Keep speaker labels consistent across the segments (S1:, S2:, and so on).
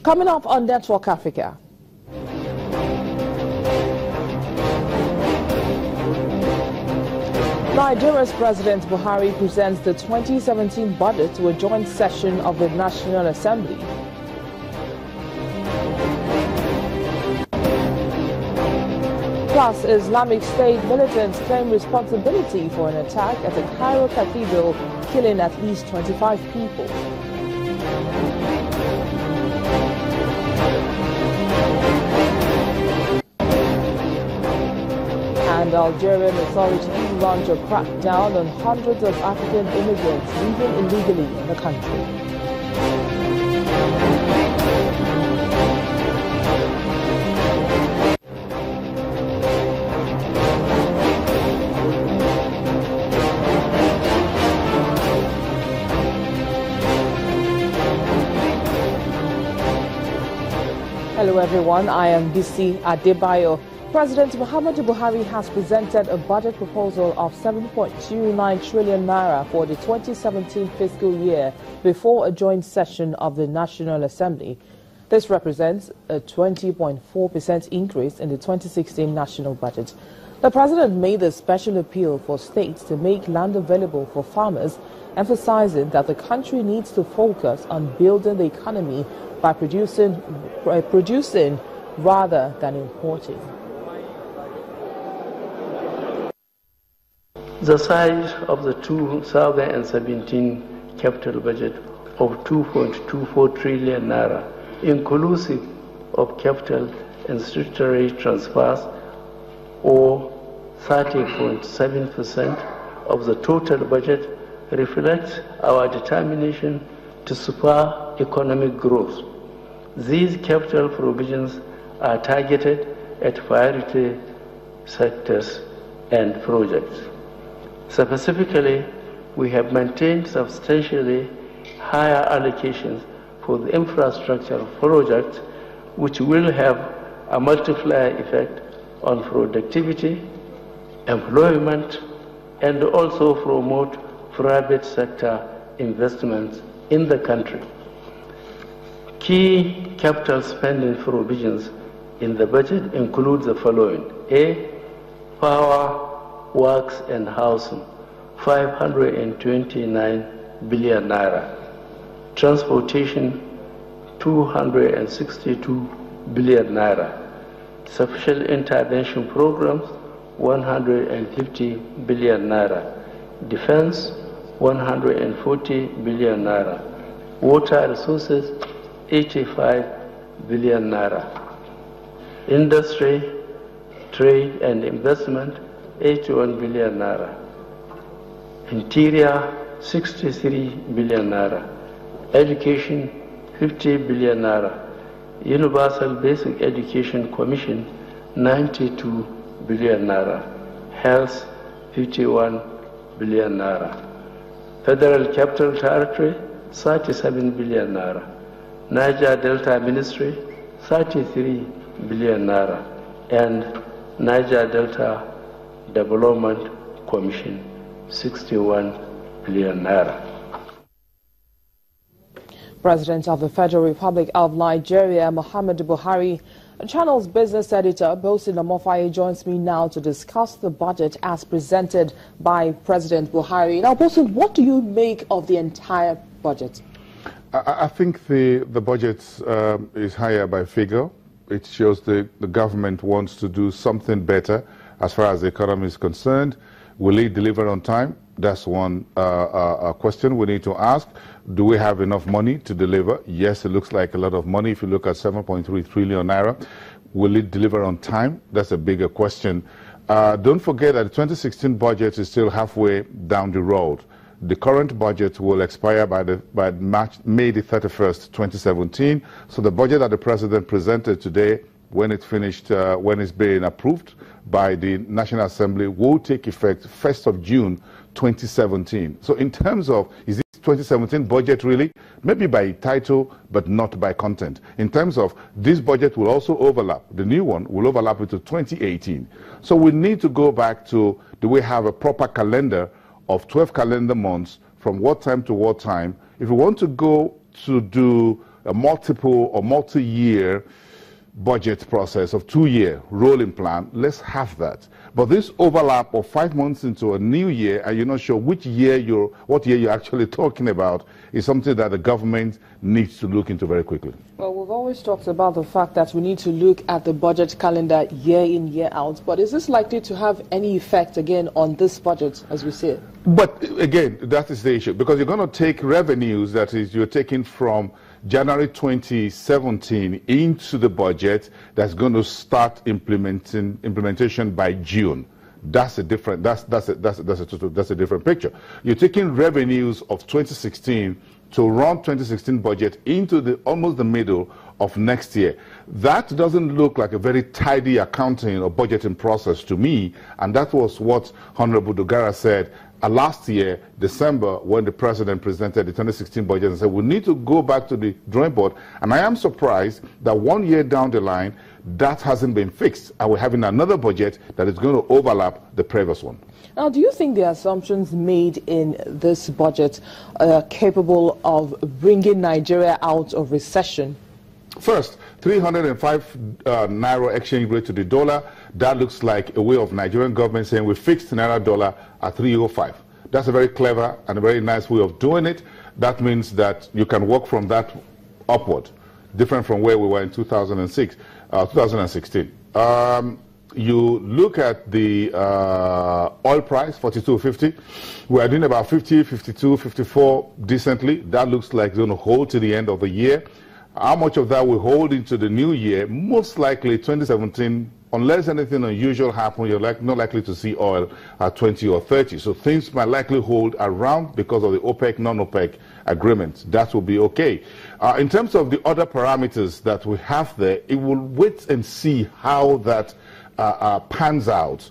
S1: Coming up on Network Africa. Nigeria's President Buhari presents the 2017 budget to a joint session of the National Assembly. Plus, Islamic State militants claim responsibility for an attack at the CAIRO Cathedral, killing at least 25 people. And Algerian authorities launch a crackdown on hundreds of African immigrants living illegally in the country. Hello everyone, I am Bisi Adebayo. President Muhammadu Buhari has presented a budget proposal of 7.29 trillion naira for the 2017 fiscal year before a joint session of the National Assembly. This represents a 20.4% increase in the 2016 national budget. The president made a special appeal for states to make land available for farmers, emphasizing that the country needs to focus on building the economy by producing rather than importing.
S2: The size of the 2017 capital budget of 2.24 trillion naira, inclusive of capital and statutory transfers, or 30.7% of the total budget, reflects our determination to spur economic growth. These capital provisions are targeted at priority sectors and projects. Specifically, we have maintained substantially higher allocations for the infrastructure projects, which will have a multiplier effect on productivity, employment, and also promote private sector investments in the country. Key capital spending provisions in the budget include the following: A. Power, Works and Housing, 529 billion naira. Transportation, 262 billion naira. Special intervention programs, 150 billion naira. Defense, 140 billion naira. Water resources, 85 billion naira. Industry, trade and investment, 81 billion naira. Interior, 63 billion naira. Education, 50 billion naira. Universal Basic Education Commission, 92 billion naira. Health, 51 billion naira. Federal Capital Territory, 37 billion naira. Niger Delta Ministry, 33 billion naira. And Niger Delta Development Commission, 61 billion naira.
S1: President of the Federal Republic of Nigeria, Muhammadu Buhari, Channel's business editor, Bosin Omofaye, joins me now to discuss the budget as presented by President Buhari. Now, Bosin, what do you make of the entire budget?
S3: I think the budget is higher by figure. It shows the government wants to do something better as far as the economy is concerned. Will it deliver on time? That's one question we need to ask. Do we have enough money to deliver? Yes, it looks like a lot of money. If you look at 7.3 trillion naira, will it deliver on time? That's a bigger question. Don't forget that the 2016 budget is still halfway down the road. The current budget will expire by May the 31st, 2017. So the budget that the president presented today, when it's finished, when it's being approved by the National Assembly, will take effect 1st of June 2017. So in terms of, is this 2017 budget really? Maybe by title, but not by content. In terms of, this budget will also overlap, the new one will overlap into 2018. So we need to go back to, do we have a proper calendar of 12 calendar months from what time to what time? If we want to go to do a multiple or multi-year budget process of 2-year rolling plan, let's have that. But this overlap of 5 months into a new year and you're not sure what year you're actually talking about is something that the government needs to look into very quickly.
S1: Well, we've always talked about the fact that we need to look at the budget calendar year in, year out. But is this likely to have any effect again on this budget as we see it?
S3: But again, that is the issue, because you're going to take revenues, that is, you're taking from January 2017 into the budget that's going to start implementation by June. That's a different picture. You're taking revenues of 2016 to run 2016 budget into almost the middle of next year. That doesn't look like a very tidy accounting or budgeting process to me, and that was what Honorable Dogara said last year, December, when the president presented the 2016 budget and said we need to go back to the drawing board. And I am surprised that 1 year down the line, that hasn't been fixed. And we're having another budget that is going to overlap the previous one.
S1: Now, do you think the assumptions made in this budget are capable of bringing Nigeria out of recession?
S3: First, 305 Naira exchange rate to the dollar. That looks like a way of Nigerian government saying we fixed Naira dollar at 305. That's a very clever and a very nice way of doing it. That means that you can work from that upward, different from where we were in 2016. You look at the oil price, 42.50. We are doing about 50, 52, 54 decently. That looks like it's going to hold to the end of the year. How much of that will hold into the new year? Most likely 2017, unless anything unusual happens, you're not likely to see oil at 20 or 30. So things might likely hold around because of the OPEC, non-OPEC agreement. That will be okay. In terms of the other parameters that we have there, it will wait and see how that pans out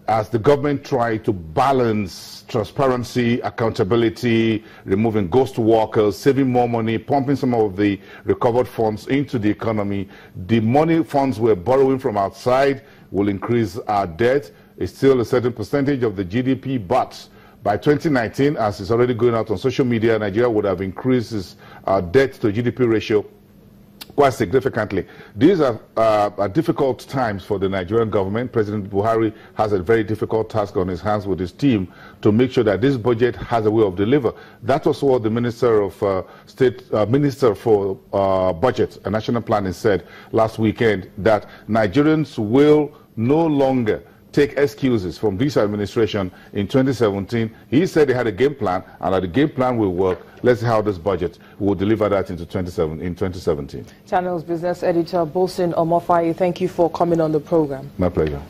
S3: as the government try to balance transparency, accountability, removing ghost workers, saving more money, pumping some of the recovered funds into the economy. The money funds we're borrowing from outside will increase our debt. It's still a certain percentage of the GDP, but by 2019, as it's already going out on social media, Nigeria would have increased its debt to GDP ratio quite significantly. These are difficult times for the Nigerian government. President Buhari has a very difficult task on his hands with his team to make sure that this budget has a way of deliver. That was what the Minister of Minister for Budget and National Planning said last weekend, that Nigerians will no longer take excuses from this administration in 2017. He said they had a game plan, and that the game plan will work. Let's see how this budget will deliver that in 2017.
S1: Channel's business editor, Bosin Omofaye, thank you for coming on the program.
S3: My pleasure.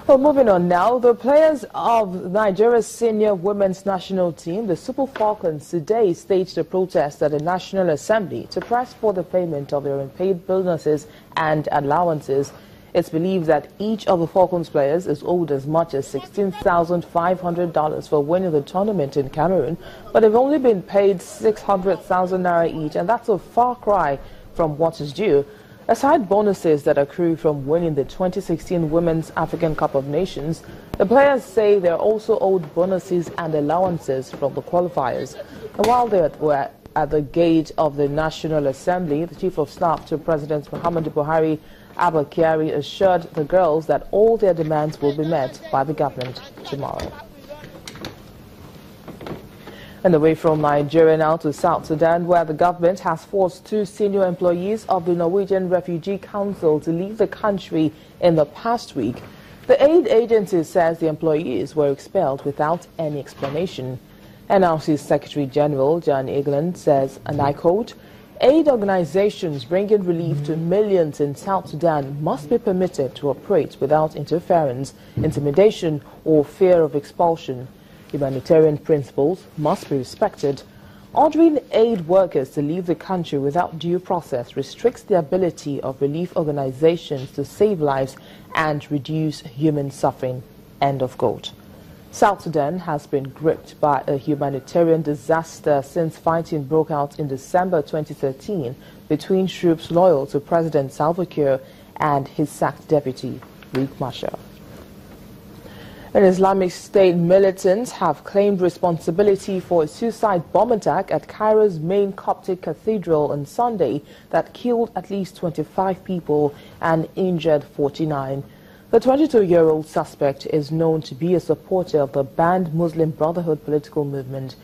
S1: Well, moving on now, the players of Nigeria's senior women's national team, the Super Falcons, today staged a protest at the National Assembly to press for the payment of their unpaid bonuses and allowances. It's believed that each of the Falcons players is owed as much as $16,500 for winning the tournament in Cameroon, but they've only been paid 600,000 naira each, and that's a far cry from what is due. Aside bonuses that accrue from winning the 2016 Women's African Cup of Nations, the players say they're also owed bonuses and allowances from the qualifiers. And while they were at the gate of the National Assembly, the Chief of Staff to President Muhammadu Buhari, Abba Kyari, assured the girls that all their demands will be met by the government tomorrow. And away from Nigeria now to South Sudan, where the government has forced 2 senior employees of the Norwegian Refugee Council to leave the country in the past week. The aid agency says the employees were expelled without any explanation. NRC Secretary General John Egeland says, and I quote, "Aid organizations bringing relief to millions in South Sudan must be permitted to operate without interference, intimidation, or fear of expulsion. Humanitarian principles must be respected. Ordering aid workers to leave the country without due process restricts the ability of relief organizations to save lives and reduce human suffering." End of quote. South Sudan has been gripped by a humanitarian disaster since fighting broke out in December 2013 between troops loyal to President Salva Kiir and his sacked deputy, Riek Machar. An Islamic State militants have claimed responsibility for a suicide bomb attack at Cairo's main Coptic cathedral on Sunday that killed at least 25 people and injured 49. The 22-year-old suspect is known to be a supporter of the banned Muslim Brotherhood political movement.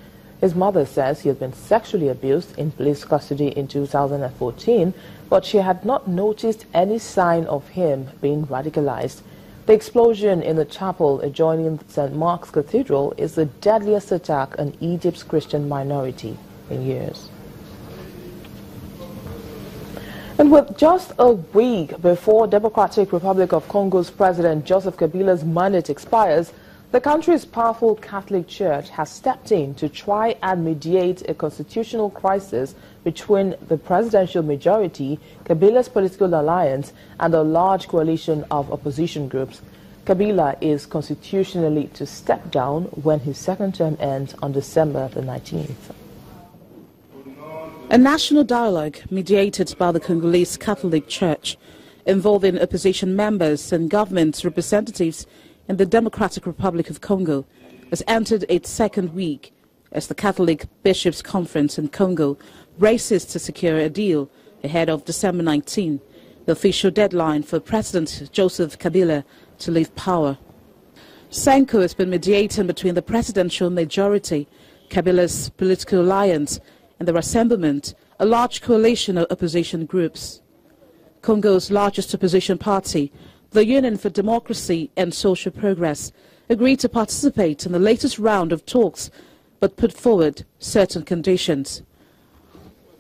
S1: His mother says he had been sexually abused in police custody in 2014, but she had not noticed any sign of him being radicalized. The explosion in the chapel adjoining St. Mark's Cathedral is the deadliest attack on Egypt's Christian minority in years. And with just a week before Democratic Republic of Congo's President Joseph Kabila's mandate expires, the country's powerful Catholic Church has stepped in to try and mediate a constitutional crisis between the presidential majority, Kabila's political alliance, and a large coalition of opposition groups. Kabila is constitutionally to step down when his second term ends on December the 19th.
S4: A national dialogue mediated by the Congolese Catholic Church, involving opposition members and government representatives in the Democratic Republic of Congo, has entered its second week as the Catholic Bishops' Conference in Congo races to secure a deal ahead of December 19, the official deadline for President Joseph Kabila to leave power. Senko has been mediating between the presidential majority, Kabila's political alliance, and the Rassemblement, a large coalition of opposition groups. Congo's largest opposition party, the Union for Democracy and Social Progress, agreed to participate in the latest round of talks, but put forward certain conditions.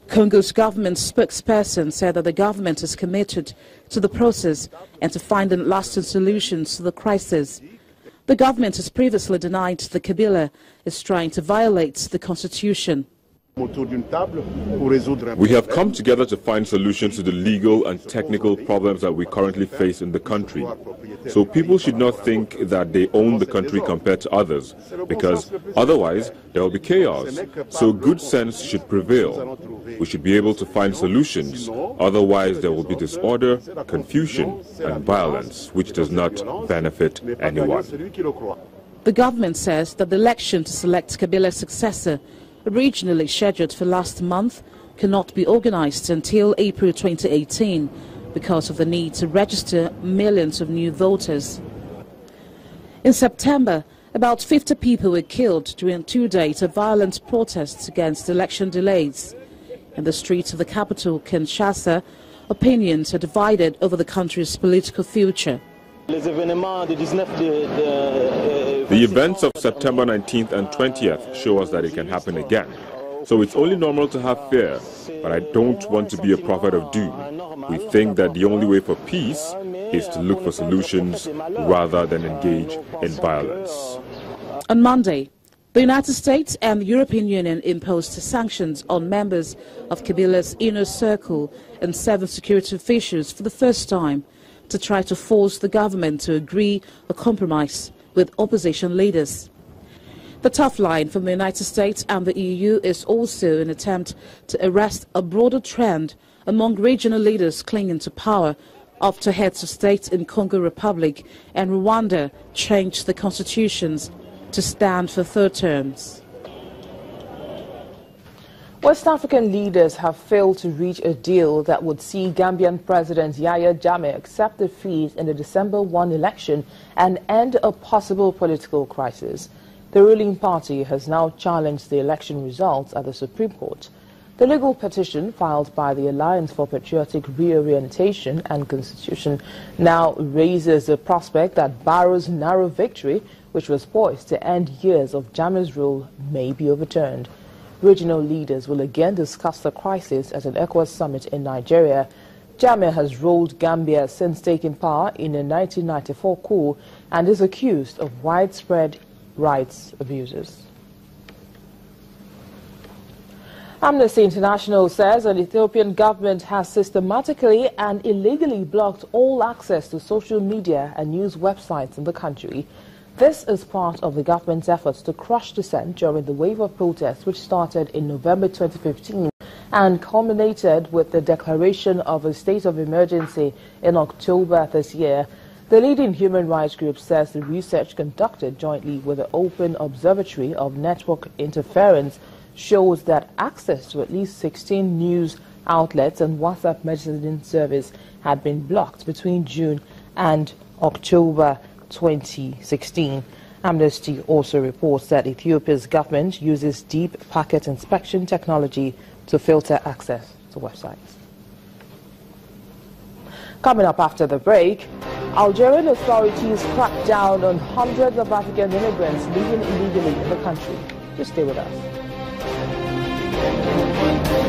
S4: Congo's government spokesperson said that the government is committed to the process and to finding lasting solutions to the crisis. The government has previously denied that Kabila is trying to violate the constitution.
S5: We have come together to find solutions to the legal and technical problems that we currently face in the country. So people should not think that they own the country compared to others, because otherwise there will be chaos. So good sense should prevail. We should be able to find solutions, otherwise there will be disorder, confusion and violence, which does not benefit anyone.
S4: The government says that the election to select Kabila's successor, originally scheduled for last month, cannot be organized until April 2018 because of the need to register millions of new voters. In September, about 50 people were killed during 2 days of violent protests against election delays. In the streets of the capital, Kinshasa, opinions are divided over the country's political future.
S5: The events of September 19th and 20th show us that it can happen again. So it's only normal to have fear, but I don't want to be a prophet of doom. We think that the only way for peace is to look for solutions rather than engage in violence.
S4: On Monday, the United States and the European Union imposed sanctions on members of Kabila's inner circle and 7 security officials for the first time to try to force the government to agree or compromise with opposition leaders. The tough line from the United States and the EU is also an attempt to arrest a broader trend among regional leaders clinging to power after heads of state in Congo Republic and Rwanda changed the constitutions to stand for 3rd terms.
S1: West African leaders have failed to reach a deal that would see Gambian President Yahya Jammeh accept defeat in the December 1 election and end a possible political crisis. The ruling party has now challenged the election results at the Supreme Court. The legal petition filed by the Alliance for Patriotic Reorientation and Constitution now raises the prospect that Barrow's narrow victory, which was poised to end years of Jammeh's rule, may be overturned. Regional leaders will again discuss the crisis at an ECOWAS summit in Nigeria. Jammeh has ruled Gambia since taking power in a 1994 coup and is accused of widespread rights abuses. Amnesty International says the Ethiopian government has systematically and illegally blocked all access to social media and news websites in the country. This is part of the government's efforts to crush dissent during the wave of protests which started in November 2015 and culminated with the declaration of a state of emergency in October this year. The leading human rights group says the research conducted jointly with the Open Observatory of Network Interference shows that access to at least 16 news outlets and WhatsApp messaging service had been blocked between June and October 2016. Amnesty also reports that Ethiopia's government uses deep packet inspection technology to filter access to websites. Coming up after the break, Algerian authorities crack down on hundreds of African immigrants living illegally in the country. Just stay with us.